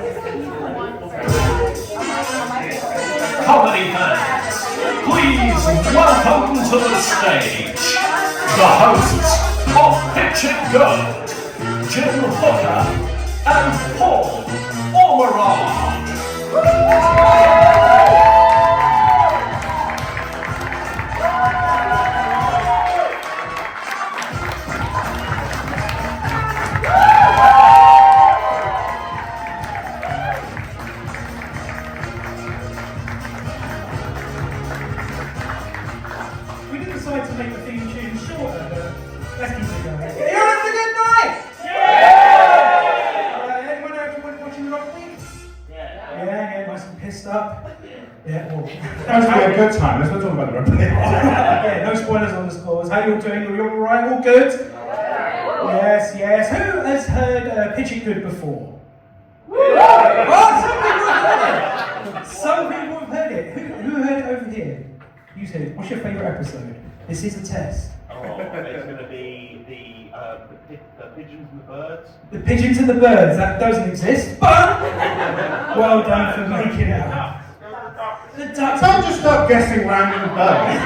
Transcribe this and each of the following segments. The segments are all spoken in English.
Comedy fans, please welcome to the stage the hosts of Pitch It Good, Jim Hooker and Paul Ormeron. That's going to be a good time. Let's not talk about the rugby. Yeah, no spoilers on the scores. How you all doing? Are you all right? All good? Yes, yes. Who has heard Pitch It Good before? Oh, some people have heard it. Who heard it over here? You said it. What's your favourite episode? This is a test. Oh, it's going to be the pigeons and the birds. The pigeons and the birds. That doesn't exist, but well done for making it up. The ducks. Don't just start guessing random birds.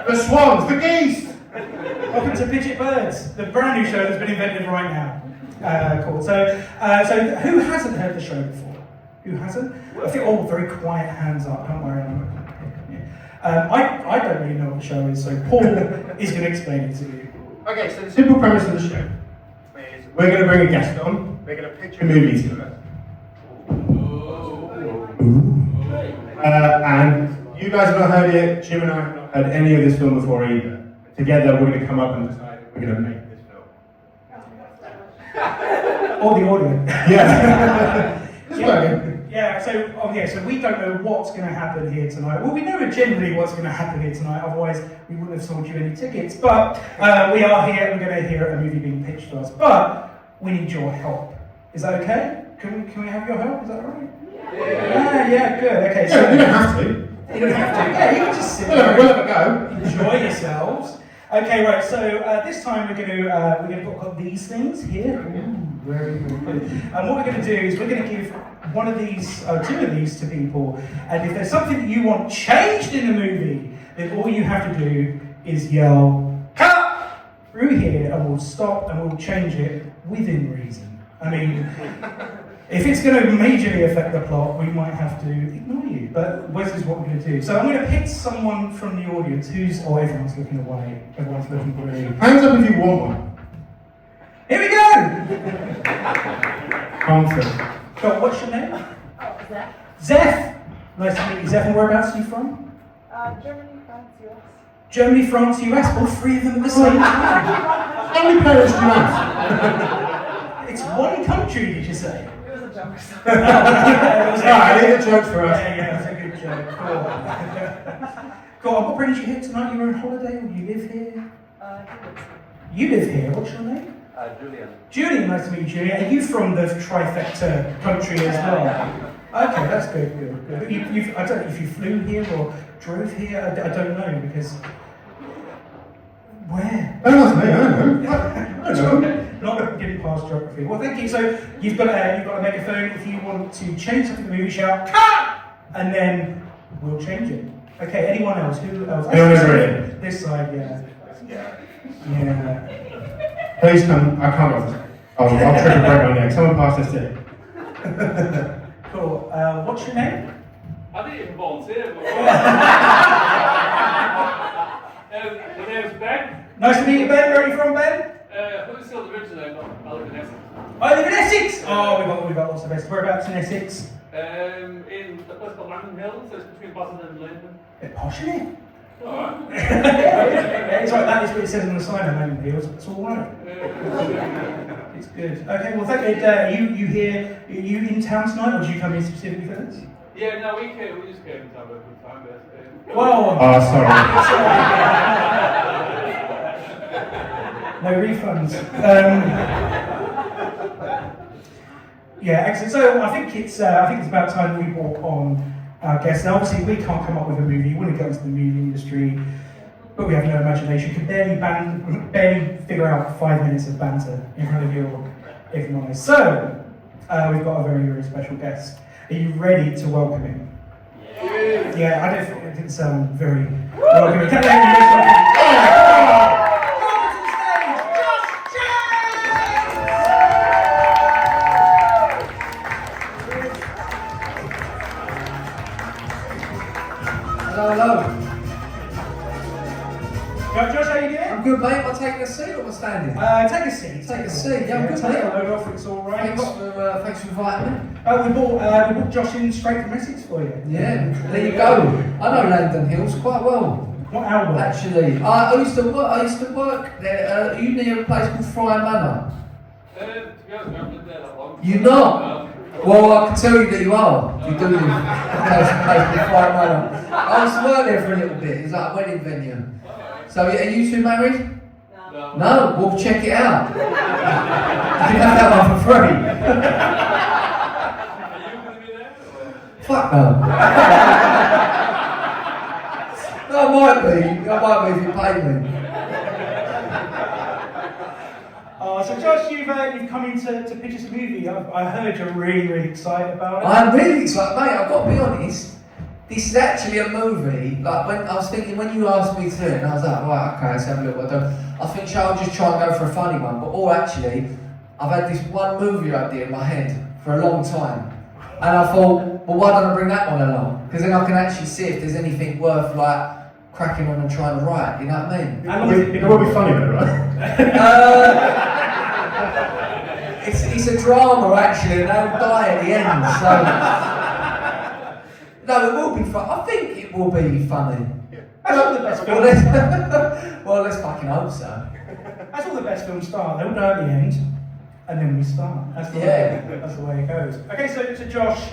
The swans, the geese. Welcome to Pitch It Birds, the brand new show that's been invented right now. Cool. So who hasn't heard the show before? Who hasn't? I think all very quiet hands up. Don't worry. I don't really know what the show is, so Paul is going to explain it to you. Okay, so the simple premise of the show is we're going to bring a guest on. We're going to pitch a movie to her. And you guys have not heard it, Jim and I have not heard any of this film before either. Together we're going to come up and decide we're going to make this film. Or the audience. Yeah. It's working. Yeah, so we don't know what's going to happen here tonight. Well, we know generally what's going to happen here tonight, otherwise we wouldn't have sold you any tickets. But we are here, we're going to hear a movie being pitched to us. But we need your help. Is that okay? Can we have your help? Is that all right? Yeah, good. Okay, so you don't have to. You don't have to. Yeah, you can just sit there. We'll have a go. Enjoy yourselves. Okay, right. So this time we're going to put up these things here. Ooh, very good. And what we're going to do is we're going to give one of these, two of these to people. And if there's something that you want changed in the movie, then all you have to do is yell "cut" through here, and we'll stop and we'll change it within reason. I mean. If it's going to majorly affect the plot, we might have to ignore you, but this is what we're going to do. So I'm going to pick someone from the audience everyone's looking away, everyone's looking blue. Hands up if you want one. Here we go! Answer. So what's your name? Zeph. Zeph! Nice to meet you, Zeph. And whereabouts are you from? Germany, France, US. Germany, France, US, all three of them at the same time. How many parents do you have? It's one country, did you say? I need a joke for us. Yeah, it's a good joke. Cool. Cool. What brings you here tonight? You're on holiday or you live here? You live here. What's your name? Julian. Julian, nice to meet you, Julian. Are you from the trifecta country as well? Okay, that's good. I don't know if you flew here or drove here. I don't know because. Where? Don't ask me, I don't know. Not getting past geography. Well, thank you. So you've got a megaphone. If you want to change something in the movie, shout "cut," and then we'll change it. Okay. Anyone else? Who else? Anyone over here? This side, yeah. Please come. I can't go. I'll trip and break my neck. Someone pass this in. Cool. What's your name? I didn't even volunteer. My name is Ben. Nice to meet you, Ben. Where are you from, Ben? Huddersfield originally, but I live in Essex. I live in Essex! Oh, we've got lots of Essex. Whereabouts in Essex? In a place called Landon Hill, so it's between Boston and London. Bit posh, isn't it? Alright. It's like that is what it says on the sign of Landon Hill, it's all right. It's good. Okay, well thank you. Are you in town tonight, or did you come in specifically for this? Yeah, no, we just came to have a good time, basically. Well, sorry. No refunds. Yeah, excellent. So I think it's about time we brought on our guests. Now, obviously, we can't come up with a movie. We wouldn't go into the movie industry, but we have no imagination. Can barely figure out 5 minutes of banter in front of your, if you're honest. So we've got a very, very special guest. Are you ready to welcome him? Yeah, I don't think it didn't sound very welcoming. Can I let you Hello. Josh, how you doing? I'm good, mate. Am I taking a seat or am I standing? Take a seat. Take a seat. Yeah, I'm good, Take mate. a load off, it's all right. Thanks for inviting me. We bought Josh in straight from Essex for you. Yeah, there you go. I know Langdon Hills quite well. Not our way. Actually, I used to work there. Are you near a place called Fry Manor? To be honest, we haven't lived there that long. You're not? Well, I can tell you that you are. You do live in a place called Fry Manor. I used to work there for a little bit. It's like a wedding venue. So, are you two married? No. No? Well, check it out. You can have that one for free. Are you going to be there? Fuck no. No, I might be if you pay me. So Josh, you've come in to pitch us a movie. I heard you're really, really excited about it. I'm really excited, mate. I've got to be honest. This is actually a movie. Like when I was thinking, when you asked me to do it, and I was like, right, okay, let's have a look. I think I'll just try and go for a funny one. But actually, I've had this one movie idea in my head for a long time, and I thought, well, why don't I bring that one along? Because then I can actually see if there's anything worth like cracking on and trying to write. You know what I mean? It will be funny though, right? It's a drama actually, and they'll die at the end. So no, it will be fun. I think it will be funny. That's all the best films. Well, let's fucking hope so. That's all the best films start. They all die at the end, and then we start. That's the way it goes. Okay, so Josh,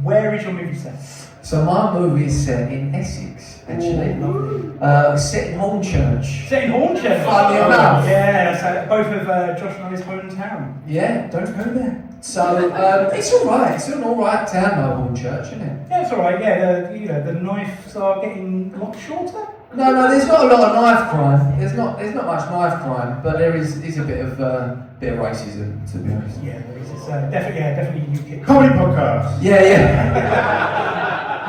where is your movie set? So my movie is set in Essex, actually. It's set in Hornchurch. Set in Hornchurch. Funny enough. Yeah, so both of Josh and I's hometown. Yeah. Don't go there. So it's all right. It's an all right town, though, Hornchurch, isn't it? Yeah, it's all right. Yeah, the knives are getting a lot shorter. No, there's not a lot of knife crime. There's not much knife crime, but there is a bit of racism, to be honest. Yeah, it's definitely UK. Comedy podcast. Yeah.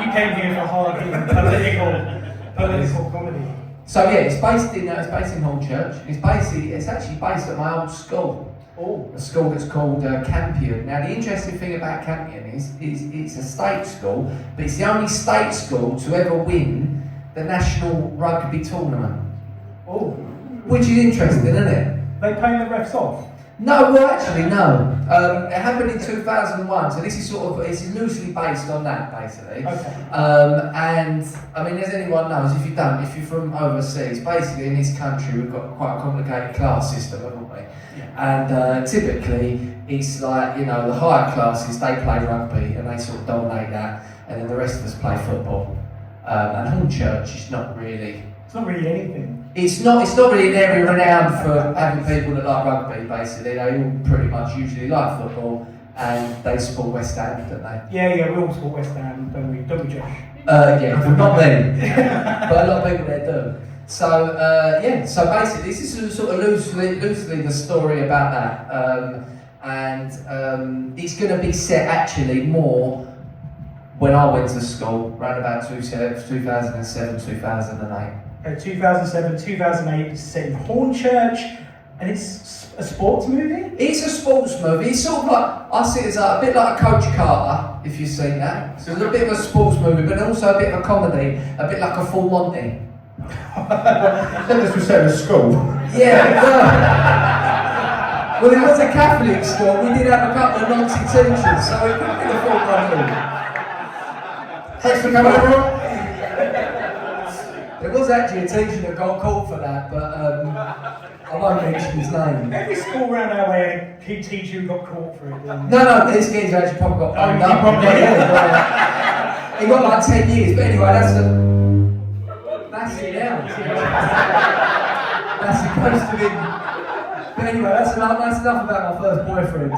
You came here for hard-hitting political comedy. So yeah, it's based in Hornchurch. It's actually based at my old school. Oh. A school that's called Campion. Now the interesting thing about Campion is it's a state school, but it's the only state school to ever win the national rugby tournament. Oh. Which is interesting, isn't it? They paying the refs off? No, well actually no. It happened in 2001, so this is it's loosely based on that basically. Okay. And I mean, as anyone knows, if you're from overseas, basically in this country we've got quite a complicated class system, haven't we? Yeah. And typically it's like, the higher classes, they play rugby and they sort of dominate that, and then the rest of us play football. And Hornchurch is not really. It's not really anything. It's not really an area renowned for having people that like rugby. Basically, they all pretty much usually like football, and they support West Ham, don't they? Yeah, we all support West Ham, don't we, Josh? Yeah, not me, but a lot of people there do. So so basically, this is sort of loosely the story about that, and it's going to be set actually more when I went to school, around about 2007, 2008. 2007, 2008, it's set in Hornchurch, and it's a sports movie? It's a sports movie. It's sort of like, I see it as a bit like a Coach Carter, if you've seen that. So it's a bit of a sports movie, but also a bit of a comedy, a bit like a Full Monty. This was set in a school. Yeah, well, it was a Catholic school. We did have a couple of Nazi teachers, so it could be the Full Monty. Thanks for coming, everyone. There was actually a teacher that got caught for that, but I won't mention his name. Every school around our way had a key teacher who got caught for it. No, this kid's actually probably got banged up. He got like 10 years, but anyway, that's it now. That's supposed to be. But anyway, that's enough about my first boyfriend.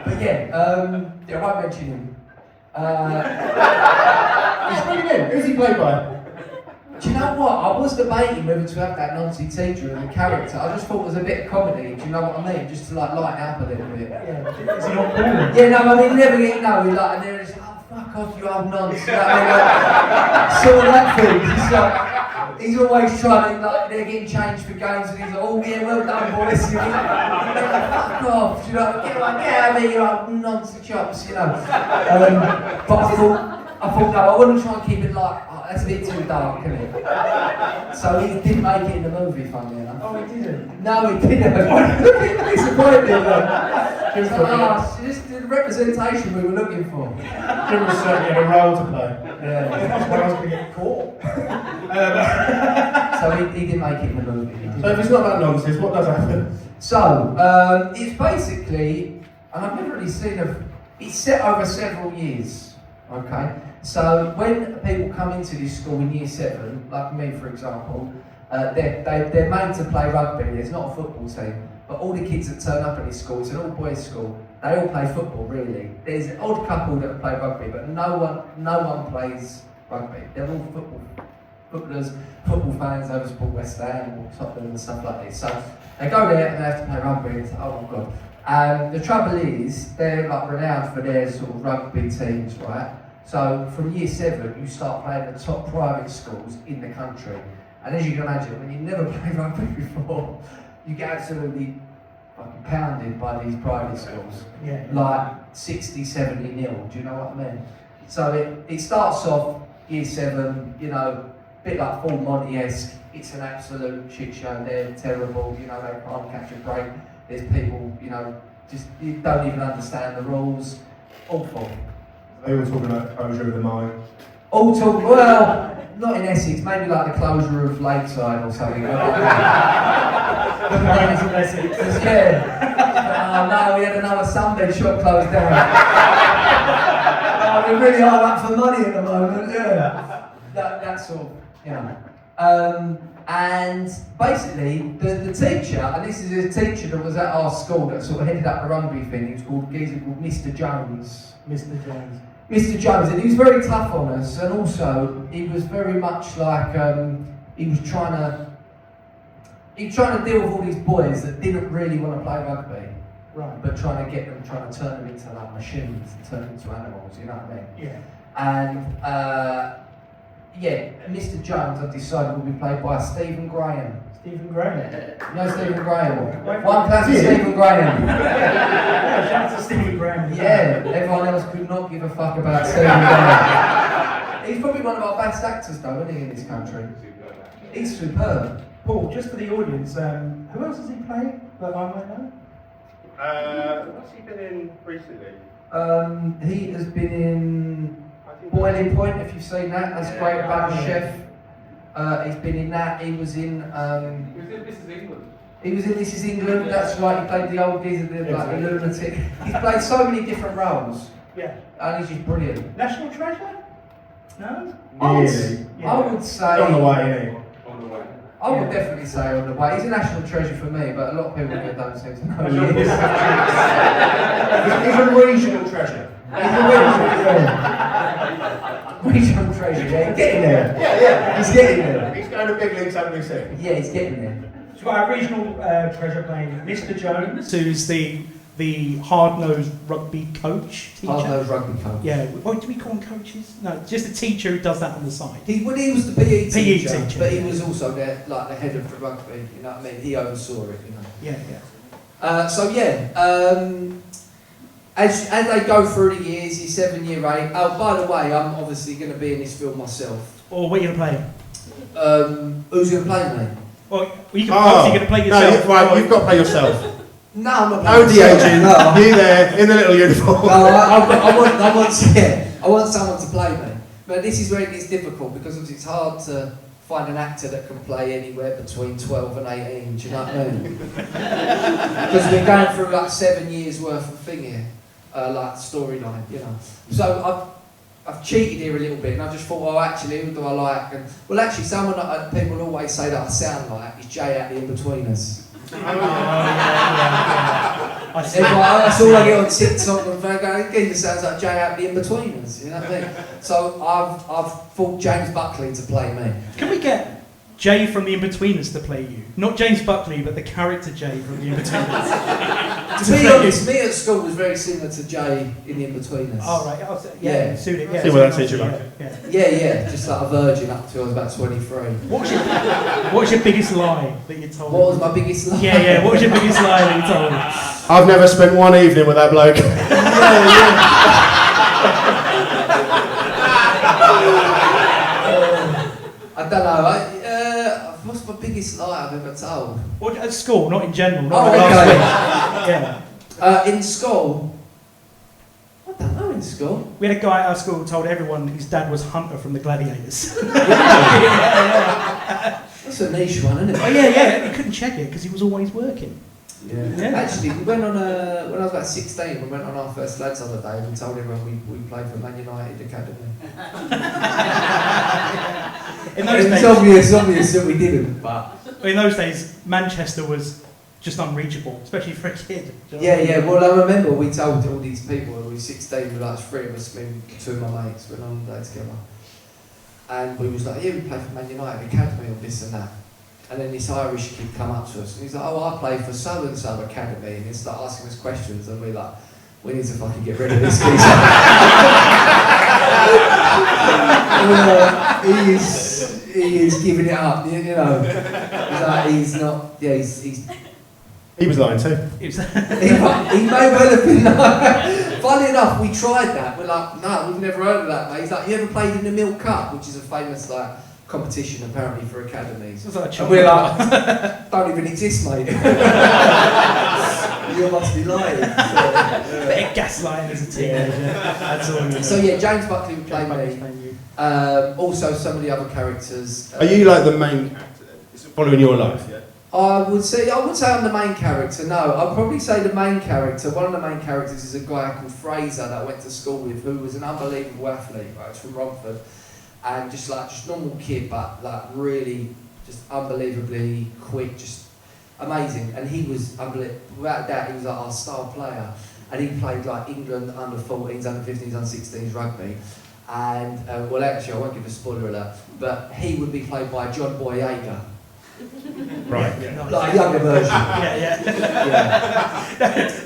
But yeah, I won't mention him. He's pretty good. Who's he played by? Do you know what? I was debating whether to have that Nancy teacher and the character. I just thought it was a bit of comedy, do you know what I mean? Just to like lighten up a little bit. Yeah, is he not boring? Yeah, no, I mean, never get no, he like, and they're just, oh, fuck off, you old nonce. You know what I mean? Like, sort of that thing. He's like, he's always trying to, like, they're getting changed for games, and he's like, oh, yeah, well done, boys. You know? They're like, fuck off, you know, get out of here, you old nonce chops, you know. But I thought, no, I wouldn't try and keep it like, oh, that's a bit too dark, isn't it? So he didn't make it in the movie, funnily enough. Oh, he didn't? No, he didn't. Disappointed me, though. Just the representation we were looking for. Jim was certainly had a role to play. Yeah. That's when I was going to get caught. So he didn't make it in the movie. No. So if it's not about nonsense, what does happen? So, it's basically, and I've never really seen it's set over several years, okay? So when people come into this school in year 7, like me for example, they're made to play rugby. There's not a football team, but all the kids that turn up at this school, it's an all boys school, they all play football really. There's an odd couple that play rugby, but no one plays rugby. They're all footballers, football fans over support West Ham or Tottenham and stuff like this. So they go there and they have to play rugby and it's like, oh my god. The trouble is, they're like renowned for their sort of rugby teams, right? So from year 7, you start playing at the top private schools in the country. And as you can imagine, when you've never played rugby before, you get absolutely fucking pounded by these private schools. Yeah. Like 60, 70 nil, do you know what I mean? So it starts off year 7, you know, a bit like Full Monty-esque. It's an absolute shit show, they're terrible, you know, they can't catch a break. There's people, you know, just you don't even understand the rules. Awful. They were talking about the closure of the mine. All talk, well, not in Essex, maybe like the closure of Lakeside or something. The mines of Essex. Yeah. Oh no, we had another Sunday shop closed down. Oh, we really are up for money at the moment, yeah. That sort of, you know. And basically, the teacher, and this is a teacher that was at our school that sort of headed up the rugby thing, he was called Mr. Jones. Mr. Jones. Mr. Jones, and he was very tough on us, and also he was very much like he was trying to deal with all these boys that didn't really want to play rugby, Right. but trying to turn them into like machines, and turn them into animals. You know what I mean? Yeah. And Mr. Jones, I decided would be played by Stephen Graham. Stephen Graham. You know Stephen Graham? One class of Stephen Graham. Yeah, shout out to Stephen Graham. Yeah, everyone else could not give a fuck about Stephen Graham. He's probably one of our best actors though, isn't he, in this country? He's superb. Paul, just for the audience, who else has he played that I might know? What's he been in recently? He has been in Boiling Point, if you've seen that. That's great about the chef. He's been in that. He was in This is England. He was in This Is England. That's right. He played the old geezer, the lunatic. He's played so many different roles, Yeah. and he's just brilliant. National Treasure? No? Really? I would say. On the way, isn't he? On the way. I would definitely say on the way. He's a national treasure for me, but a lot of people here don't seem to know who he is. He's a regional treasure. He's a regional treasure. Yeah, he's getting there. Yeah. He's getting there. He's going to big leagues hopefully soon. Yeah, he's getting there. So we've got our regional treasure playing Mr. Jones, who's the hard-nosed rugby coach. Teacher. Hard-nosed rugby coach. Yeah. What do we call them, coaches? No, just a teacher who does that on the side. He was the PE teacher, teacher, but he yeah. was also the head of the rugby. You know what I mean? He oversaw it. You know. Yeah. As they go through the years, he's 7, year 8. Oh, by the way, I'm obviously going to be in this film myself. Or what are you going to play? Who's going to play me? Well, you can obviously going to play yourself. No, right, you've got to play yourself. No, I'm not No playing myself. de-aging. No. You there, in the little uniform. No, I want someone to play me. But this is where it gets difficult because it's hard to find an actor that can play anywhere between 12 and 18. Do you know what I mean? Because we're going through like 7 years worth of thing here, like storyline, you know. So I've cheated here a little bit, and I just thought, well, actually, who do I like? And well, actually, someone that people always say that I sound like is Jay at the In-Betweeners. I see. That's all I get on TikTok and they go, it sounds like Jay out the in-betweeners, you know what I mean? So I've thought James Buckley to play me. Can we get Jay from the In-Betweeners to play you? Not James Buckley, but the character Jay from the In-Betweeners. To be honest, me at school was very similar to Jay in the In-Betweeners. Oh, right. Oh, Yeah. Suit it. Yeah. See what that teacher like. Yeah. Just like a virgin up till I was about 23. What was your biggest lie that you told? What was my biggest lie? Yeah. What was your biggest lie that you told? I've never spent one evening with that bloke. I don't know. What's my biggest lie I've ever told? Or at school, not in general. Not Oh, like okay. last week. Yeah. In school? I don't know, in school. We had a guy at our school who told everyone his dad was Hunter from the Gladiators. That's a niche one, isn't it? Oh yeah. He couldn't check it because he was always working. Yeah. Actually, we went on when I was about 16, we went on our first lads holiday and told everyone we played for Man United Academy. In those It's days, obvious that we didn't, but... in those days, Manchester was just unreachable, especially for a kid. Do you know what I mean? Yeah, well I remember we told all these people when we were 16, we like three of us, me and two of my mates went on holiday together. And we was like, yeah, we play for Man United Academy and this and that. And then this Irish kid come up to us and he's like, oh, I play for so-and-so Academy. And he's like asking us questions and we're like, we need to fucking get rid of this geezer. He is giving it up, you know. He's not, he's He was lying too. It was he may well have been like, funny enough, we tried that. We're like, no, we've never heard of that, mate. He's like, you ever played in the Milk Cup, which is a famous competition apparently for academies. It's like a And we're like, don't even exist, mate. You must be lying. bit of gaslighting as a teenager. That's all. So yeah, James Buckley would play Buckley's me. playing you. Also, some of the other characters. Are you like the main character then? Is it following your life? Yeah. I would say I'm the main character. No, I'd probably say the main character. One of the main characters is a guy called Fraser that I went to school with, who was an unbelievable athlete. Right, he's from Romford, and just normal kid, but like really just unbelievably quick, just amazing. And he was unbelievable. Without doubt, he was like our star player, and he played like England under 14s, under 15s, under 16s rugby. And well, actually, I won't give a spoiler alert, but he would be played by John Boyega. Right. Yeah. Like a younger version. Yeah.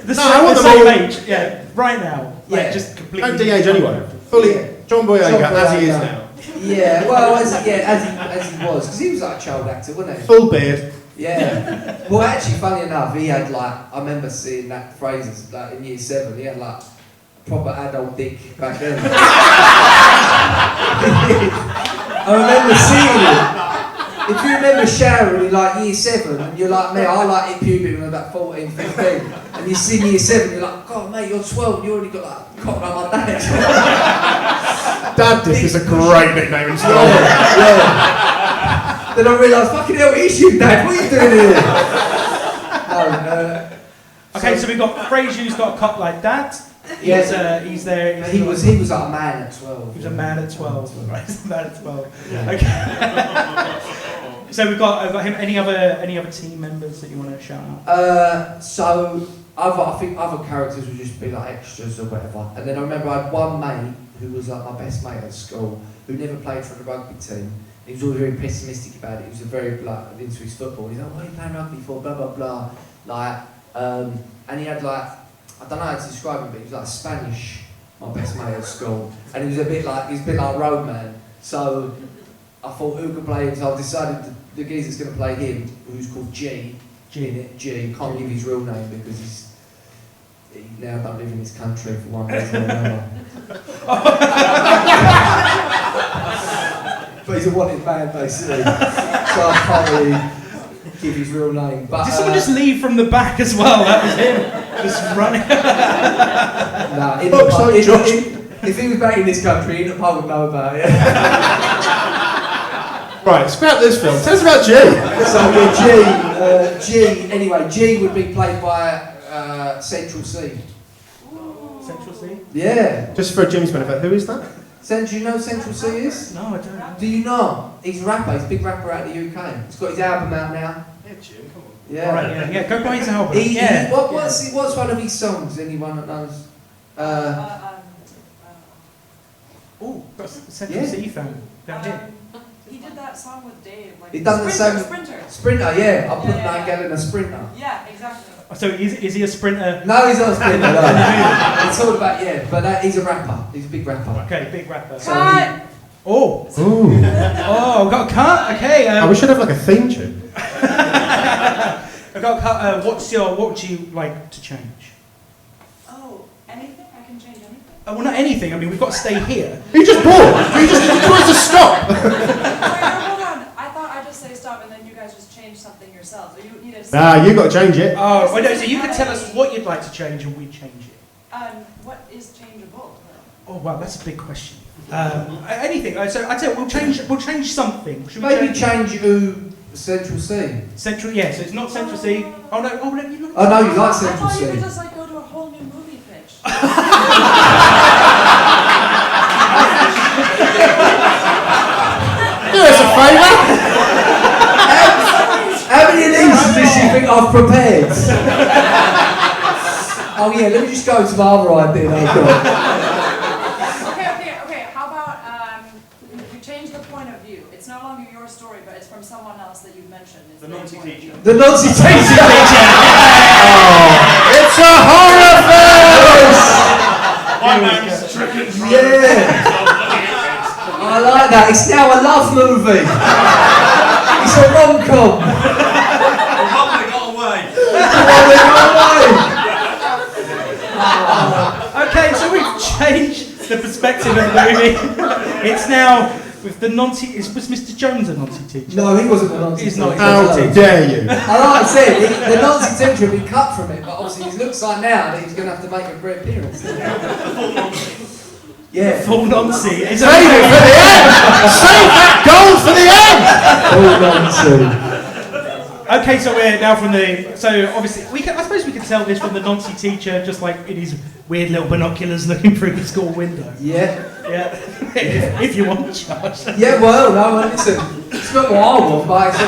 No, I want the them same all- age. Yeah, right now. Like, Yeah. just completely. Don't de-age anyone. Fully. John Boyega, John as he is Boyega. now. Yeah, well, as he was, because he was like a child actor, wasn't he? Full beard. Yeah. Well, actually, funny enough, he had I remember seeing that Fraser's in year 7. He had proper adult dick back then. I remember seeing it. If you remember showering in year 7, and you're like me, I hit puberty when I was about 14, 15, and you see year 7, you're like, God, mate, you're 12, and you already got cock on my dad. Dad dick is a great nickname in school. Yeah. Then I realised, fucking hell, it's you, Dad, what are you doing here? Okay, so we've got Fraser who's got a cock like that. He's there. He was like a man at 12. He was a man at 12. Right, he's a man at 12. Yeah. Okay. So we've got him. Any other team members that you want to shout out? So I think other characters would just be like extras or whatever. And then I remember I had one mate who was like my best mate at school who never played for the rugby team. He was always very pessimistic about it. He was very into his football. He's like, "What are you playing rugby for?" Blah blah blah. And he had I don't know how to describe him, but he was Spanish. My best mate at school, and he was a bit like roadman. So I thought, who could play him? So I decided the geezer's going to play him, who's called G. G. Can't give his real name because he now don't live in his country for one reason or another. But he's a wanted man basically, so I can't really give his real name. But Did someone just leave from the back as well? That was him, just running. If he was back in this country, the pub would know about it. Right, scrap this film. Tell us about G. So yeah, G would be played by Central C. Central C? Yeah. Just for Jim's benefit, who is that? Do you know who Central C is? No, I don't know. Do you not? He's a rapper, he's a big rapper out of the UK. He's got his album out now. Yeah, Jim, come on. Yeah. All right, yeah, go buy his album. What's one of his songs? Anyone that knows? Oh, got Central C fan down here. He did that song with Dave. Like He done the same. Sprinter. Sprinter, yeah. I put Yeah, yeah, 9 gallon in a Sprinter. Yeah, exactly. So is he a sprinter? No, he's not a Sprinter. No. It's all about but he's a rapper. He's a big rapper. Okay, big rapper. So Cut! Oh, Ooh. oh, got a cut. Okay. We should have like a theme tune. I got a cut. What would you like to change? Oh, anything? I can change anything? Well, not anything. I mean, we've got to stay here. He just paused. He just tries to stop. Wait, hold on. I thought I just say stop and then you guys just change something yourselves. Or you need to say, Nah, you got to change it. Oh, well, no, so you could tell us what you'd like to change and we'd change it. what is changeable? Oh, wow, that's a big question. Anything. So I tell you, we'll change something. Should we maybe change Central C. Central, yeah. So it's not Central C. Oh no, you know. Oh no, you like I Central thought you C. could just like go to a whole new movie pitch. Do us a favour. How many of these does she think I've prepared? Oh yeah, let me just go to my other idea I've got. Okay. How about you change the point of view? It's no longer your story, but it's from someone else that you've mentioned. It's The their Nazi point of teacher. view. The Nazi teacher. It's a horror film. One man's trick and try. Yeah. I like that. It's now a love movie. It's a rom-com. Probably got away. Okay, so we've changed the perspective of the movie. It's now with the Nazi. Was Mr. Jones a Nazi teacher? No, he wasn't the Nazi He's teacher. not. How dare you? Like I said, the Nazi teacher will be cut from it, but obviously it looks like now that he's going to have to make a reappearance. Yeah. Full Nazi. It's Save it for the end. Save that gold for the end. Full Nazi. Okay, so we're now from the. So obviously, I suppose we could tell this from the Nazi teacher, just like in his weird little binoculars looking through the school window. Yeah. Yeah. if you want to charge. Yeah, well, no, listen, it's not what I want, but it's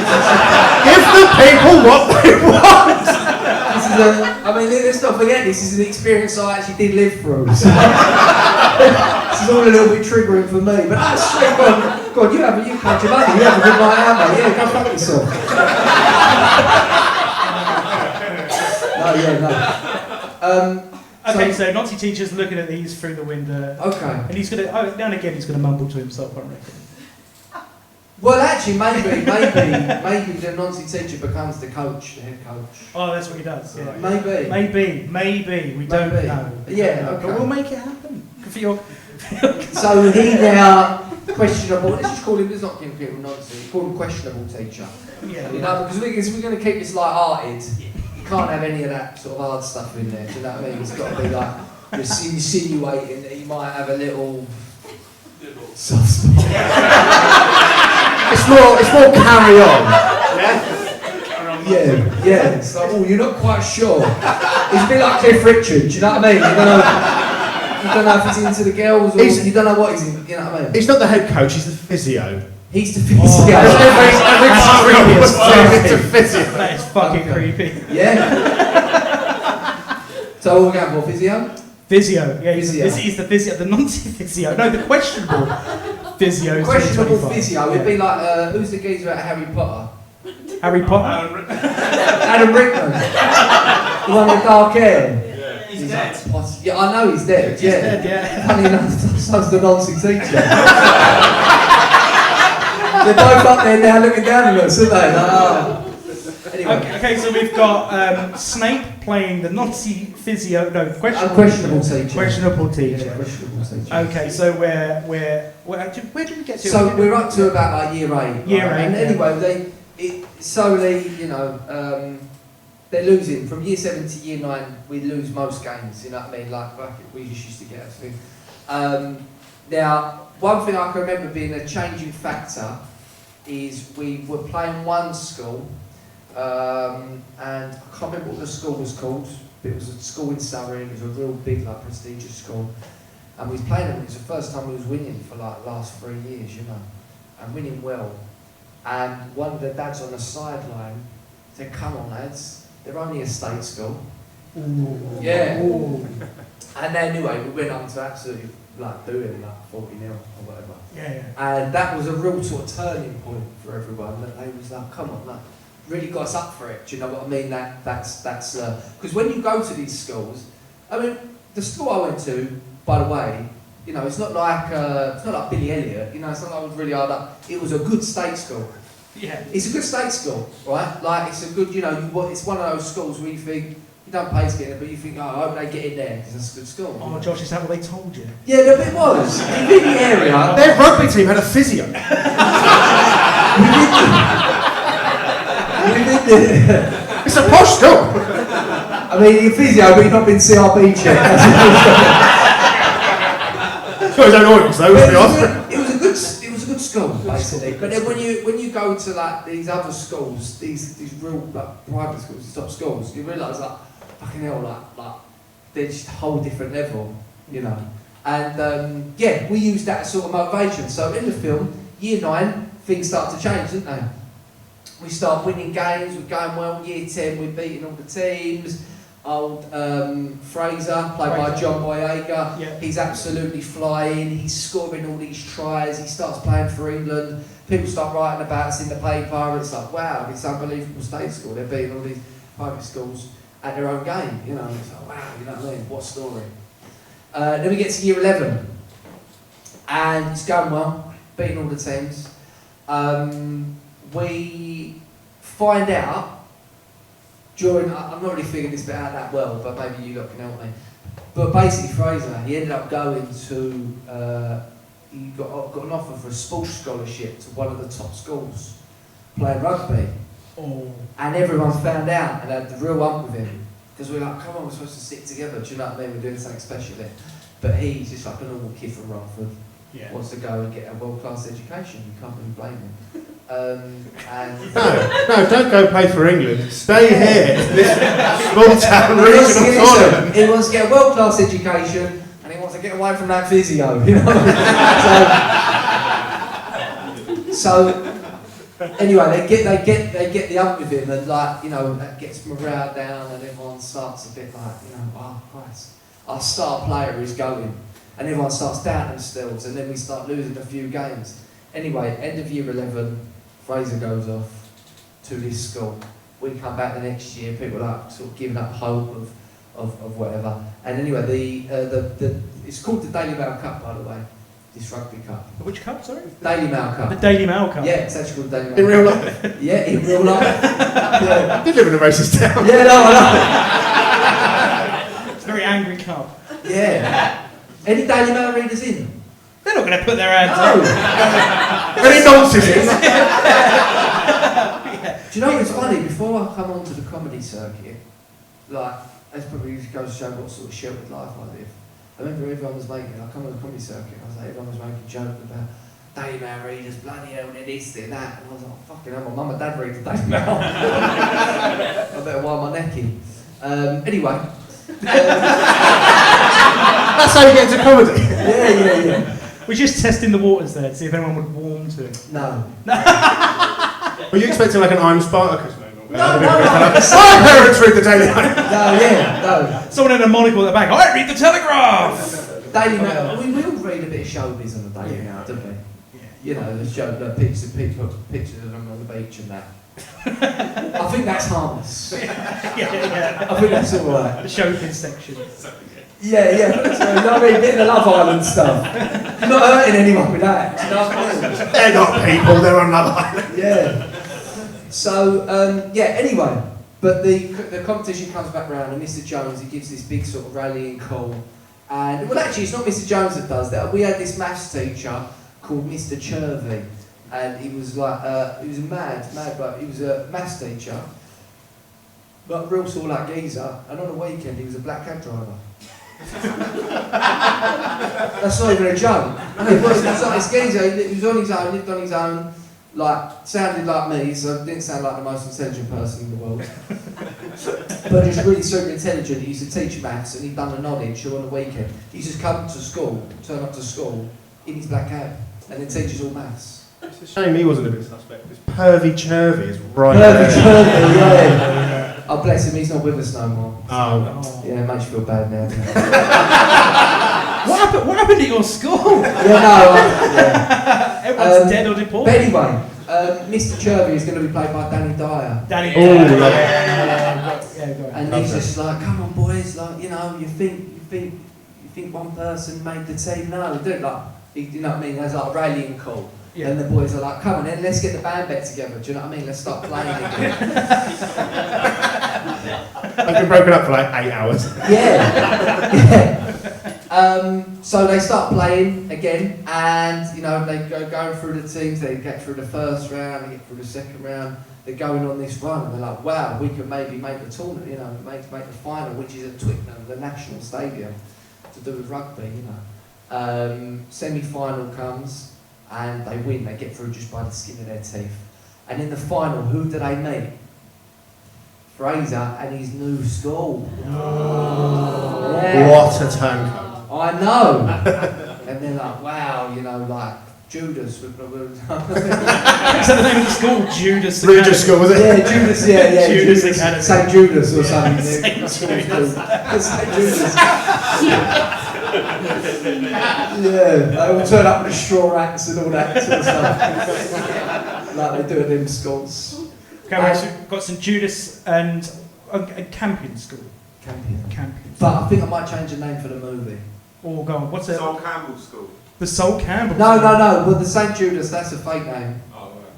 Give the people what they want. this is I mean, let's not forget, this is an experience I actually did live through. So. This is all a little bit triggering for me, but that's straight God, you catch your money, you have a good night out, mate. Yeah, go fuck yourself. No. Okay, so Nazi teacher's looking at these through the window. Okay. And he's gonna, now and again, he's gonna mumble to himself, I reckon. Well, actually, maybe the Nazi teacher becomes the coach, the head coach. Oh, that's what he does. Yeah. Maybe. We don't Maybe. know. Yeah, okay. But we'll make it happen. For your. So he now questionable. Let's just call him. Let's not give him Nazi. Call him questionable teacher. Yeah. You know, because we're going to keep this light-hearted. You can't have any of that sort of hard stuff in there. Do you know what I mean? It's got to be like you're insinuating that he might have a little soft spot. It's more carry on. Yeah. It's like, oh, you're not quite sure. It's a bit like Cliff Richard. Do you know what I mean? You don't know if he's into the girls or you don't know what he's in. You know what I mean? He's not the head coach. He's the physio. He's the physio. It's a physio. That is fucking creepy. Yeah. So we're going for physio? Physio, yeah, he's Physio. the physio, the Nazi physio. No, the questionable physio. Questionable 2025. physio. It'd be like, who's the geezer at Harry Potter? Harry Potter. Adam Rickman. The one with dark hair. He's dead. Yeah, I know he's dead. He's dead, yeah. Funny enough, so's the Nazi teacher. They're both up there now looking down at us, aren't they? Like, oh. Anyway. Okay, so we've got Snape playing the Nazi physio. No, Questionable teacher. Questionable teacher. Yeah, questionable teacher. Okay, so where did we get to? So we're up to about like year 8. Year right? 8. And anyway, it slowly, you know, they're losing from year 7 to year 9. We lose most games. You know what I mean? Like we just used to get everything. Now, one thing I can remember being a changing factor is we were playing one school, and I can't remember what the school was called. It was a school in Surrey. It was a real big, like, prestigious school. And we was playing them. It was the first time we was winning for like the last 3 years, you know, and winning well. And one of the dads on the sideline I said, come on lads, they're only a state school. Yeah. And then anyway, we went on to absolutely like doing like 40 nil or whatever. Yeah. And that was a real sort of turning point for everyone. That they was like, come on, like, really got us up for it. Do you know what I mean? That's because when you go to these schools, I mean, the school I went to, by the way, you know, it's not like Billy Elliot. You know, it's not like it was really hard up. It was a good state school. Yeah. It's a good state school, right? Like it's a good, you know, it's one of those schools where you think you don't pay to get in, but you think, oh, I hope they get in there because it's a good school. Oh, Josh, is that what they told you? Yeah, no, it was. In the area, Their rugby team had a physio. It's a posh school. I mean, you're physio, but you've not been CRB checked. Got his own oils though. It was a good school, basically. But then when you go to like these other schools, these real like private schools, these top schools, you realise like fucking hell, like they're just a whole different level, you know. And yeah, we used that as sort of motivation. So in the film, year 9, things start to change, didn't they? We start winning games, we're going well. Year 10, we're beating all the teams. Old Fraser, played by John Boyega, he's absolutely flying, he's scoring all these tries, he starts playing for England, people start writing about us in the paper, it's like, wow, it's unbelievable state school, they're beating all these private schools at their own game, you know, it's like, wow, you know what I mean, what story. Then we get to year 11, and it's going well, beating all the teams. We find out, I'm not really figuring this bit out that well, but maybe you lot can help me. But basically Fraser, he ended up going to, he got an offer for a sports scholarship to one of the top schools, playing rugby. Oh. And everyone found out and had the real hump with him. Because we're like, come on, we're supposed to stick together, do you know what I mean? We're doing something special there. But he's just like a normal kid from Romford, wants to go and get a world-class education, you can't really blame him. No, don't go play for England. Stay here in this small town regional tournament. He wants to get a world-class education and he wants to get away from that physio, you know. so anyway, they get the up with him, and like, you know, that gets morale down, and everyone starts a bit like, you know, oh Christ, our star player is going, and everyone starts doubting themselves, and then we start losing a few games. Anyway, end of year 11, Fraser goes off to this school. We come back the next year, people are like sort of giving up hope of whatever. And anyway, it's called the Daily Mail Cup, by the way, this rugby cup. Which cup, sorry? Daily Mail Cup. The Daily Mail Cup? Yeah, it's actually called the Daily Mail In Cup. real life? Yeah, in real life. Yeah. I did live in a racist town. Yeah, no, I It's a very angry cup. know. Yeah. Any Daily Mail readers in? They're not going to put their hands No. up. Any nonsense. Do you know what's funny? Before I come onto the comedy circuit, like, that's probably goes to show what sort of sheltered life I live. I remember everyone was making, I come on the comedy circuit, I was like, everyone was making jokes about Daily Mail readers, bloody hell, they're this, they're that. And I was like, oh, fucking hell, my mum and dad read the Daily Mail. I better wind my neck in. Anyway. That's how you get into comedy. Yeah. We're just testing the waters there to see if anyone would warm to it. No. Were you expecting like an I'm Spartacus moment? No. My parents read the Daily Mail. No. Someone in a monocle at the back, I read the Telegraph! Daily Mail. We all read a bit of showbiz on the Daily Mail, don't we? Yeah. You know, the show, the pictures of them on the beach and that. I think that's harmless. Yeah. I think that's all right. The showbiz section. Yeah. So, you know what I mean? Bit of the Love Island stuff. You're not hurting anyone with that. Do you know what I mean? They're not people, they're on Love Island. Yeah. So, anyway, but the competition comes back round and Mr. Jones, he gives this big sort of rallying call. And, well, actually, it's not Mr. Jones that does that. We had this maths teacher called Mr. Churvey. And he was like, he was a mad bloke. He was a maths teacher, but real sort of like geezer. And on a weekend, he was a black cab driver. That's not even a joke. And it was like this geezer. He was on his own, lived on his own, like sounded like me, so didn't sound like the most intelligent person in the world. But just really super intelligent. He used to teach maths, and he'd done the knowledge. So on the weekend, he used to come to school, turn up to school in his black cab, and then teach us all maths. It's a shame he wasn't a bit suspect. This Pervy Churvy is right Pervy there. Churvy, yeah. Oh, bless him, he's not with us no more. Oh. Yeah, it makes you feel bad now. What happened at your school? Yeah. Everyone's dead or deported. But anyway, Mr. Churvy is going to be played by Danny Dyer. Danny. Oh, Yeah, yeah. go ahead. And he's just like, come on, boys, like, you know, you think one person made the team? No, do it like, you know what I mean? There's like a rallying call. Yeah. And the boys are like, come on then, let's get the band back together. Do you know what I mean? Let's start playing again. I've been broken up for like 8 hours. Yeah. So they start playing again, and you know they going through the teams. They get through the first round, they get through the second round. They're going on this run, and they're like, "Wow, we can maybe make the tournament. You know, make the final, which is at Twickenham, the national stadium, to do with rugby. You know." Semi-final comes, and they win. They get through just by the skin of their teeth. And in the final, who do they meet? Fraser and his new school. Oh. Yeah. What a turncoat. I know. And they're like, wow, you know, like Judas. Is that the name of the school? Judas. Religious school, was it? Yeah, Judas, yeah. Judas Academy. St. Judas or something. St. Judas. St. Judas. Yeah, they all turn up with straw hats and all that sort of stuff. Like they do at them schools. Okay, right, so we've got St. Judas and a Campion school. Campion. But I think I might change the name for the movie. Oh, go on. What's it? Sol Campbell School. The Sol Campbell. No. School. Well, the St. Judas, that's a fake name. Oh, right.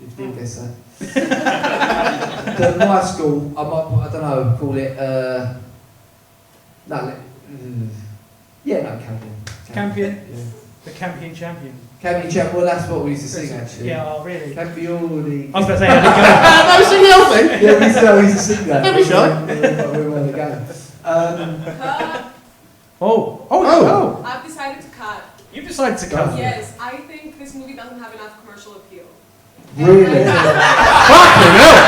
You didn't guess that. My school, I don't know, call it, Campion. Campion? Yeah. The Campion champion. Campion Champ, well that's what we used to sing actually. Yeah, oh, really? Campioni. I was about to say, how did That was the other thing. Yeah, we used to sing that. Don't be shy. We were the game. Oh. I've decided to cut. You've decided to cut. Yes, I think this movie doesn't have enough commercial appeal. Really? Fucking hell.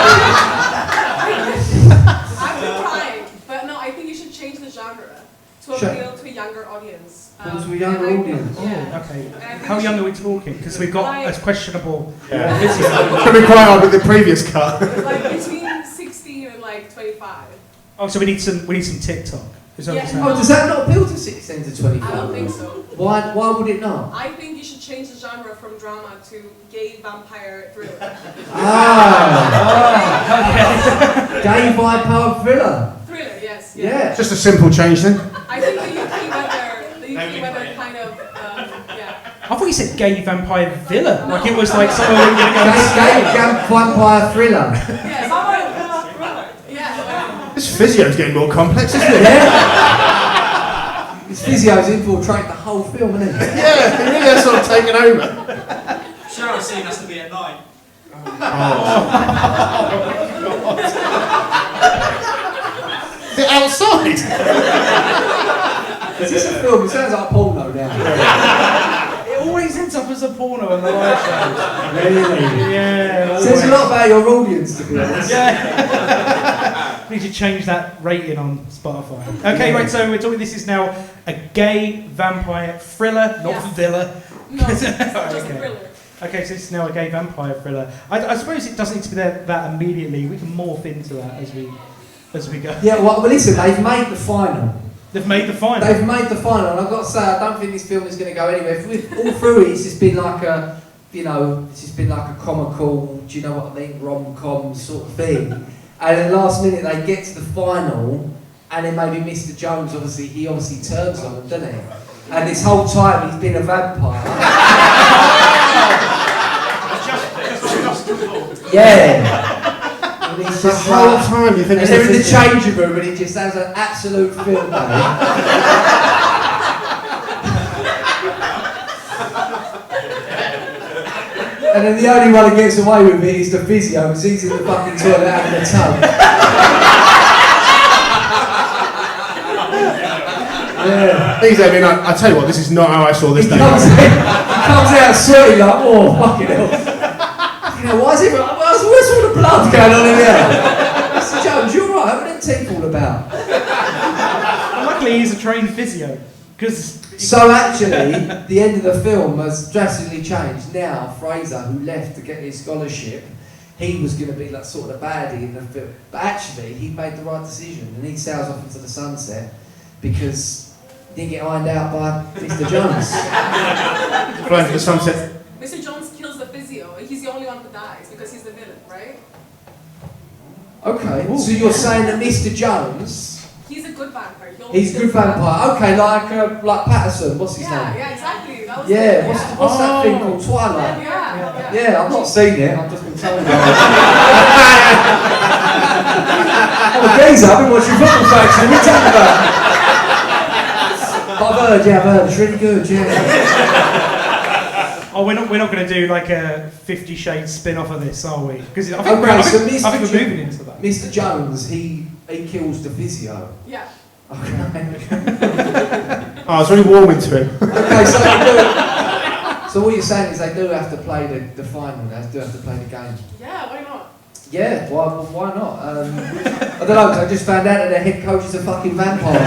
I've been trying, but no, I think you should change the genre to appeal to a younger audience. To a younger audience? Yeah. Okay. And I think How you young should- are we talking? Because we've got a questionable Yeah. video. Could be quite hard with the previous cut. Like between 16 and like 25. Oh, so we need some TikTok. Is that what you're saying? Oh, does that not appeal to 16 to 25? I don't think so. Why would it not? I think you should change the genre from drama to gay vampire thriller. Gay vampire thriller. Thriller, yes. Yeah. Just a simple change then. I think the UK weather kind of, yeah. I thought you said gay vampire villa. Like it was like someone going to go. Gay vampire thriller. Yes. Yeah. This physio's getting more complex, isn't it? Yeah. This physio's infiltrated the whole film, isn't it? Yeah, it really has sort of taken over. Shower scene has to be at night. Is it outside? Is this a film? It sounds like a porno now. It always ends up as a porno on the live shows. Really? Yeah. Says a lot about your audience, to be honest. Yeah. Need to change that rating on Spotify. Okay, right, so we're talking, this is now a gay vampire thriller, not Yeah. villa. No, it's just a Okay. thriller. Okay, so this is now a gay vampire thriller. I suppose it doesn't need to be there that immediately. We can morph into that as we go. Yeah, well, listen, they've made the final. They've made the final. They've made the final, and I've got to say, I don't think this film is going to go anywhere. All through it, it's just been like a, it's just been like a comical, do you know what I mean, rom-com sort of thing. And at the last minute, they get to the final, and then maybe Mr. Jones, he obviously turns on them, doesn't he? And this whole time, he's been a vampire. Yeah. And he's The just whole like, time you think and they're in the changing room, and he just has an absolute field day. And then the only one that gets away with it is the physio, because he's in the fucking toilet having a tub. Yeah. He's having like, I tell you what, this is not how I saw this He day. comes out sweaty like, oh, fucking hell. You know, where's all the blood going on in here? Mr. Jones, you're right, what are them teeth all about? Luckily, he's a trained physio. So actually, the end of the film has drastically changed. Now, Fraser, who left to get his scholarship, he was going to be like sort of the baddie in the film. But actually, he made the right decision and he sails off into the sunset because he didn't get ironed out by Mr. Jones. Flying to the sunset. Mr. Jones kills the physio. He's the only one who dies because he's the villain, right? Okay, so you're saying that Mr. Jones... He's a good vampire. He's a good vampire. Okay, like Patterson. What's his name? Yeah, exactly. That was Yeah, what's that thing called? Twilight. Yeah, I've not seen it. I've just been told about it. I'm a geezer. I've been watching Football Factory. What are you talking about? I've heard. It's really good. Yeah. Oh, we're not going to do like a 50 Shades spin-off of this, are we? Because I think Okay, we're so moving into that. Mr. Jones, he kills the physio. Yeah. Okay. Oh, it's really warm into him. Okay, so what you're saying is they do have to play the final. They do have to play the game. Yeah, why not? Yeah, why not? I don't know, because I just found out that their head coach is a fucking vampire.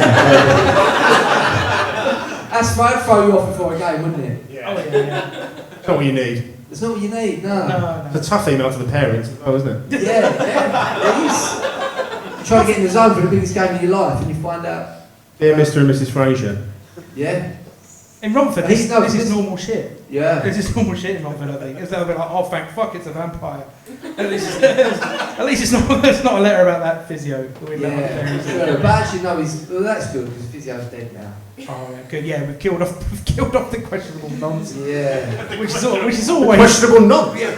That's right, I'd throw you off before a game, wouldn't it? Yeah. Oh, yeah. It's not what you need. It's not what you need, no. It's a tough email to the parents as well, isn't it? Yeah, it is. You try to get in the zone for the biggest game of your life and you find out... Dear Mr. and Mrs. Fraser. Yeah. In Romford, this is normal shit. Yeah. This is normal shit in Romford, I think. Because they'll be like, oh, thank fuck, it's a vampire. At least it's not a letter about that physio. Yeah. But actually, no, that's good because physio's dead now. Oh, yeah, good. Yeah, we've killed off the questionable nonsense. Yeah. Which is always questionable nonsense.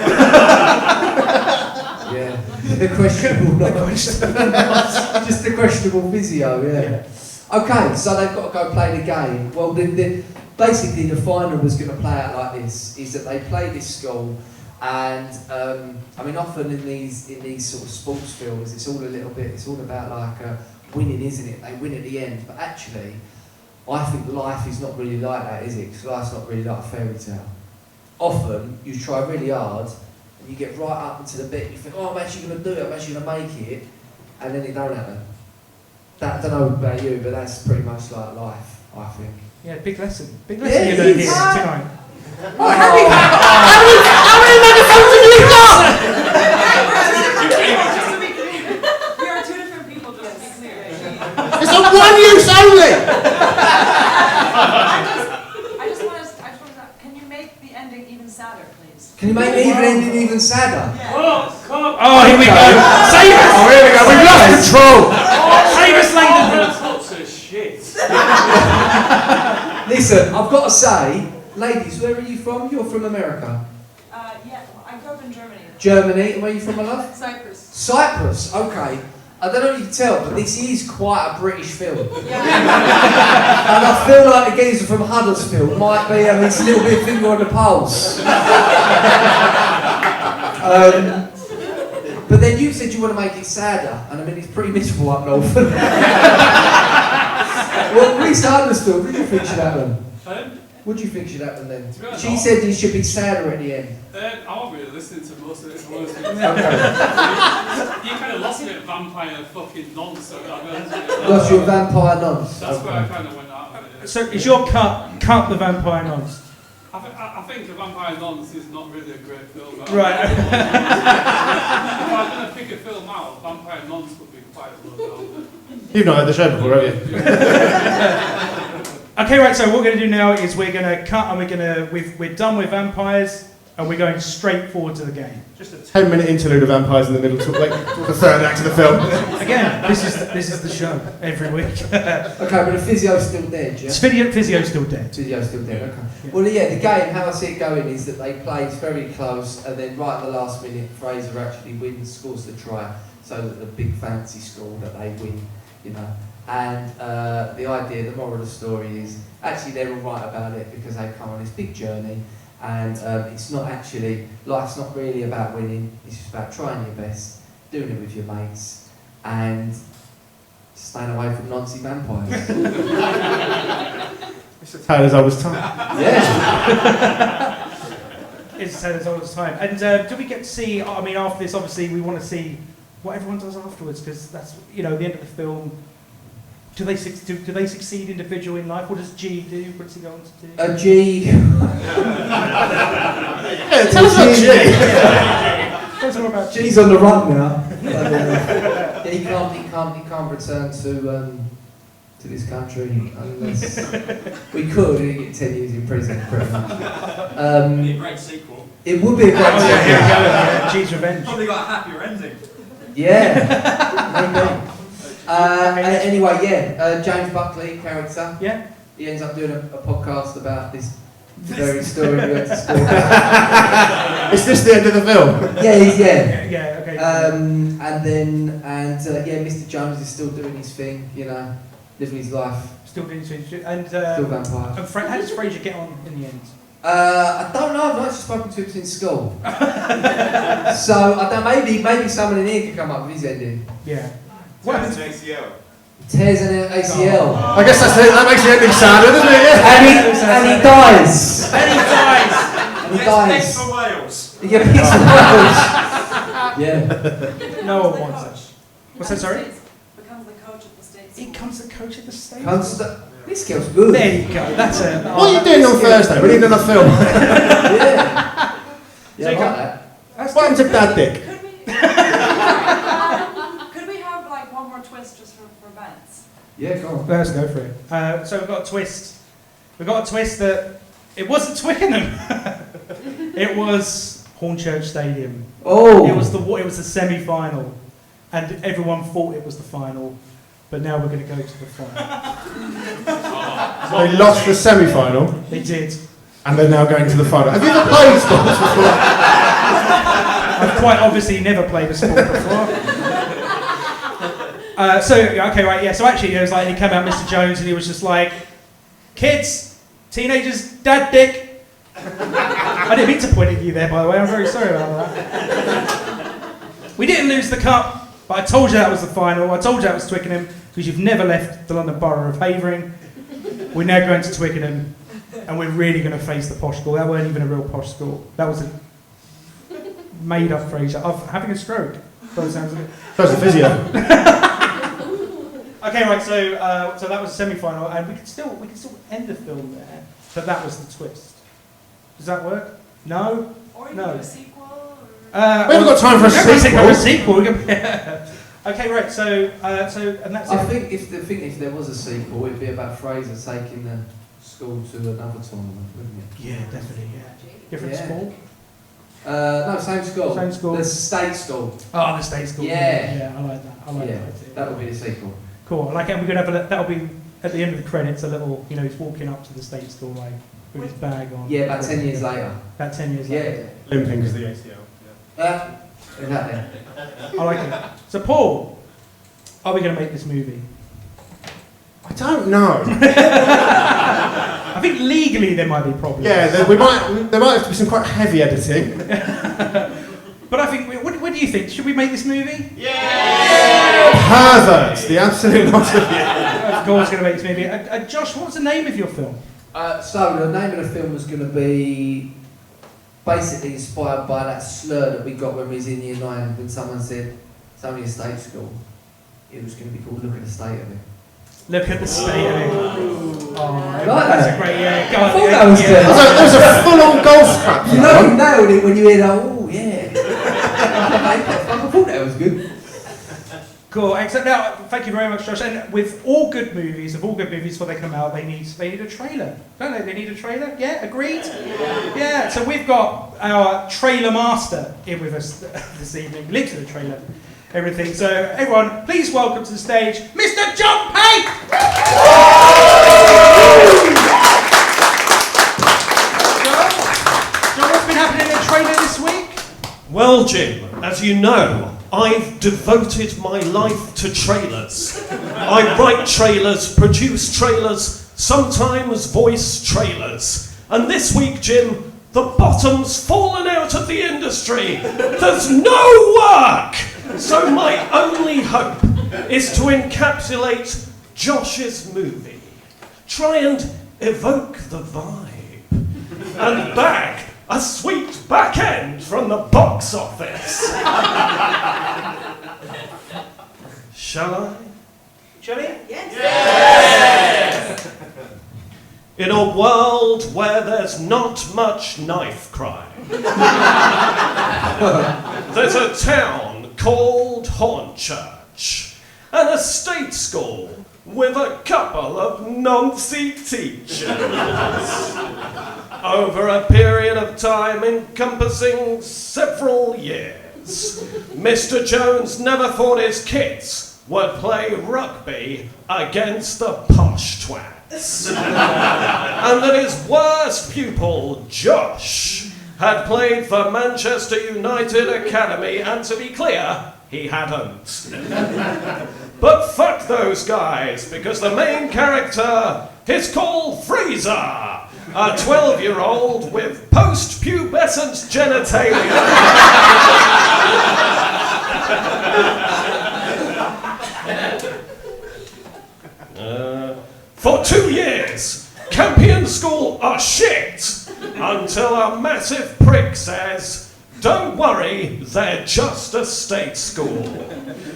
Yeah. The questionable nonsense. Just the questionable physio. Yeah. Okay, so they've got to go play the game. Well, basically the final was going to play out like this: is that they play this school, and I mean, often in these sort of sports films, it's all about like winning, isn't it? They win at the end, but actually, I think life is not really like that, is it? Because life's not really like a fairy tale. Often, you try really hard, and you get right up into the bit, you think, oh, I'm actually going to do it, I'm actually going to make it, and then it don't happen. I don't know about you, but that's pretty much like life, I think. Yeah, big lesson. Big lesson you're learning here tonight. Oh, how many megaphones have you got? We are two different people, just to be clear. It's a one use only! I just want to, can you make the ending even sadder, please? Can you make the ending even sadder? Oh, here we go. Save us! Oh, here we go. We've lost control! Save us, ladies! Listen, I've got to say, ladies, where are you from? You're from America. Yeah, I grew up in Germany. Germany, and where are you from, my love? Cyprus. Cyprus, okay. I don't know if you can tell, but this is quite a British film. Yeah. And I feel like the geezer from Huddersfield might be having a little bit of finger on the pulse. But then you said you want to make it sadder, and I mean, it's pretty miserable up north. Well, Mr. Huddersfield, what do you think should happen? What do you think should happen then? She said it should be sadder at the end. I wasn't really listening to most of it. Okay. You kind of lost me at vampire fucking nonsense. Lost your vampire nonce. That's where I kind of went out of it. So is your cut the vampire nonce? I think A Vampire Nonce is not really a great film. Right. If I was going to pick a film out, Vampire Nonce would be quite a low film. You've not heard the show before, have you? Okay, right. So what we're going to do now is we're going to cut, and we're done with vampires, and we're going straight forward to the game. Just a 10-minute interlude of vampires in the middle, to like the third act of the film. Again, this is the show every week. Okay, but the physio's still dead, yeah? Physio's still dead. Physio's still dead, okay. Yeah. Well, yeah, the game, how I see it going is that they play very close, and then right at the last minute, Fraser actually wins, scores the try, so that the big fancy score that they win, you know. And the idea, the moral of the story is, actually they're all right about it because they've come on this big journey, and it's not actually, life's not really about winning, it's just about trying your best, doing it with your mates, and staying away from Nazi vampires. It's a tale as old as time. Yeah. It's a tale as old as time. And do we get to see, I mean, after this, obviously, we want to see what everyone does afterwards, because that's, you know, the end of the film. Do they succeed individual in life? What does G do? What does he go on to do? A G. Yeah, tell us about G. Tell us more about G. G's on the run now. Yeah, he can't return to this country unless we could. He'd get 10 years in prison, pretty much. Be a great sequel. It would be a great sequel. G's Revenge. Probably got a happier ending. Yeah, maybe. Anyway, James Buckley character. Yeah. He ends up doing a podcast about this very story we went to school. Is this the end of the film? Yeah, okay. Mr. Jones is still doing his thing, living his life. Still doing so. And Still vampire. how does Fraser get on in the end? I don't know. I've not actually spoken to him since school. So I don't. Maybe someone in here could come up with his ending. Yeah. What happened to ACL? Tears an ACL. I guess that makes the ending sadder, doesn't it? Yeah. And he dies. And he dies. Picks for Wales. He gets picks for Wales. Yeah. No one wants it. What's that, sorry? Becomes the coach at the States. He becomes the coach at the States. This girl's good. There you go. That's it. What are you doing on Thursday? We need another film. Yeah. So I you like come- that. That's What happened to Dad Dick? Could we have like one more twist just for Vance? Yeah, go on. Let's go for it. So we've got a twist. We've got a twist that it wasn't Twickenham. It was Hornchurch Stadium. Oh. It was the semi-final, and everyone thought it was the final, but now we're going to go to the final. They lost the semi-final, They did. and they're now going to the final. Have you ever played sports before? I've quite obviously never played a sport before. So actually, it was like he came out, Mr. Jones, and he was just like, "Kids, teenagers, Dad Dick." I didn't mean to point at you there, by the way. I'm very sorry about that. We didn't lose the cup, but I told you that was the final. I told you that was Twickenham because you've never left the London Borough of Havering. We're now going to Twickenham, and we're really going to face the posh school. That weren't even a real posh school. That was a made-up phrase of having a stroke. By the sounds of it. First the physio. Okay, right. So that was the semi-final, and we could still end the film there, but that was the twist. Does that work? No. Or you No. can do a sequel? Or... We haven't got time for a sequel. Okay, right. So and that's I it. think if there was a sequel, it'd be about Fraser taking the school to another tournament, wouldn't it? Yeah, definitely. Yeah. Different Yeah. school. No, same school. Same school. The state school. Oh, the state school. Yeah. Yeah, I like that. I like Yeah, that idea. that would be the sequel. Cool. I like it. And we're gonna have that'll be at the end of the credits. A little, he's walking up to the state school like with his bag on. Yeah, about 10 years later. About 10 years Yeah. later. Limping because the ACL. Exactly. I like it. So Paul, are we going to make this movie? I don't know. I think legally there might be problems. Yeah, there might have to be some quite heavy editing. But I think, what do you think? Should we make this movie? Perverts, the absolute lot of you. Of course, going to make this movie. Josh, what's the name of your film? So the name of the film was going to be basically inspired by that slur that we got when we was in Year 9 when someone said it's only a state school. It was going to be called Look at the State of It. Look at the state of it. Oh, Like that's that? a great, yeah. I thought that was good. There was a full-on golf scrap. You know you nailed it when you hear that, oh yeah. I thought that was good. Cool. Excellent. Now, thank you very much, Josh. And with all good movies, before they come out, they need a trailer, don't they? They need a trailer. Yeah, agreed. Yeah. So we've got our trailer master in with us this evening. Link to the trailer, everything. So everyone, please welcome to the stage, Mr. John Pape. John, what's been happening in the trailer this week? Well, Jim, as you know, I've devoted my life to trailers. I write trailers, produce trailers, sometimes voice trailers. And this week, Jim, the bottom's fallen out of the industry. There's no work! So my only hope is to encapsulate Josh's movie. Try and evoke the vibe. And bag a sweet back end from the box office. Shall I? Shelley? Yes. In a world where there's not much knife crime, there's a town called Hornchurch, and a state school with a couple of noncy teachers. Over a period of time encompassing several years, Mr. Jones never thought his kids would play rugby against the posh twats. And that his worst pupil, Josh, had played for Manchester United Academy, and to be clear, he hadn't. But fuck those guys, because the main character is called Freezer, a 12-year-old with post-pubescent genitalia. For 2 years, Campion School are shit, until a massive prick says, don't worry, they're just a state school.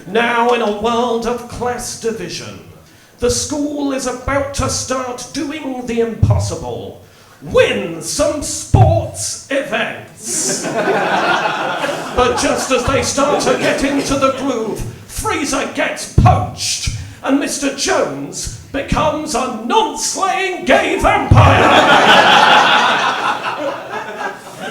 Now, in a world of class division, the school is about to start doing the impossible. Win some sports events. But just as they start to get into the groove, Freezer gets poached, and Mr. Jones becomes a non-slaying gay vampire.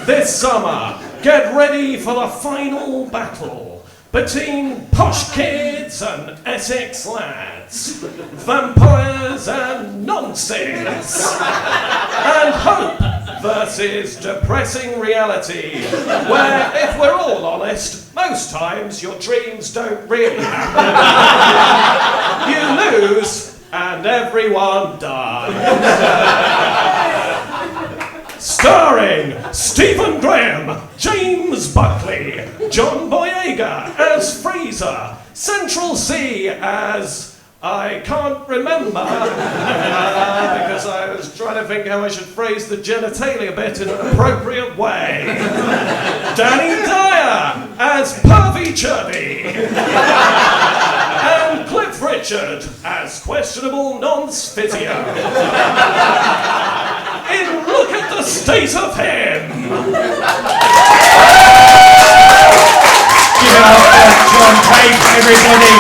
This summer, get ready for the final battle between posh kids and Essex lads, vampires and nonsense, and hope versus depressing reality, where, if we're all honest, most times your dreams don't really happen. You lose, and everyone dies. Starring Stephen Graham, James Buckley, John Boyega as Freezer, Central C as I can't remember because I was trying to think how I should phrase the genitalia bit in an appropriate way. Danny Dyer as Pervy Chubby. And Cliff Richard as questionable nonce physio. In Look at the State of Him! Give it up for John Pape, everybody.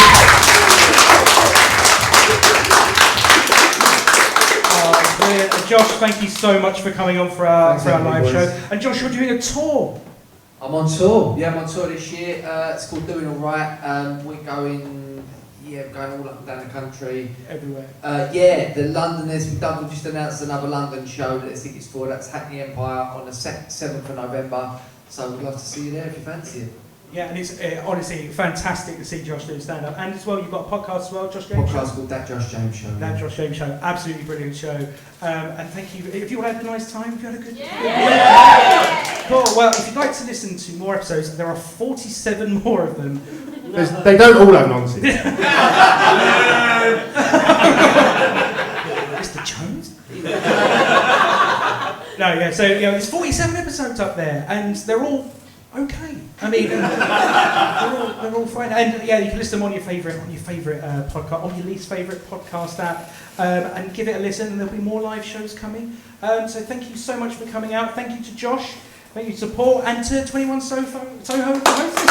Brilliant. Josh, thank you so much for coming on for our live show. And Josh, you're doing a tour. I'm on tour. Yeah, I'm on tour this year. It's called Doing All Right. We're going all up and down the country. Everywhere. The Londoners, we've just announced another London show that there's tickets for. That's Hackney Empire on the 7th of November. So we'd love to see you there if you fancy it. Yeah, and it's honestly fantastic to see Josh do stand-up. And as well, you've got a podcast as well, Josh James Show. Podcast called That Josh James Show. That Josh James Show. Absolutely brilliant show. And thank you. Have you all had a nice time? Have you had a good time? Yeah. Cool. Well, if you'd like to listen to more episodes, there are 47 more of them. They don't all have nonsense. Mr. Jones? No, yeah, so there's 47 episodes up there, and they're all okay. I mean, they're all fine. And yeah, you can listen to them on your favourite podcast, on your least favourite podcast app, and give it a listen, and there'll be more live shows coming. So thank you so much for coming out. Thank you to Josh. Thank you to Paul, and to 21 Soho for hosting.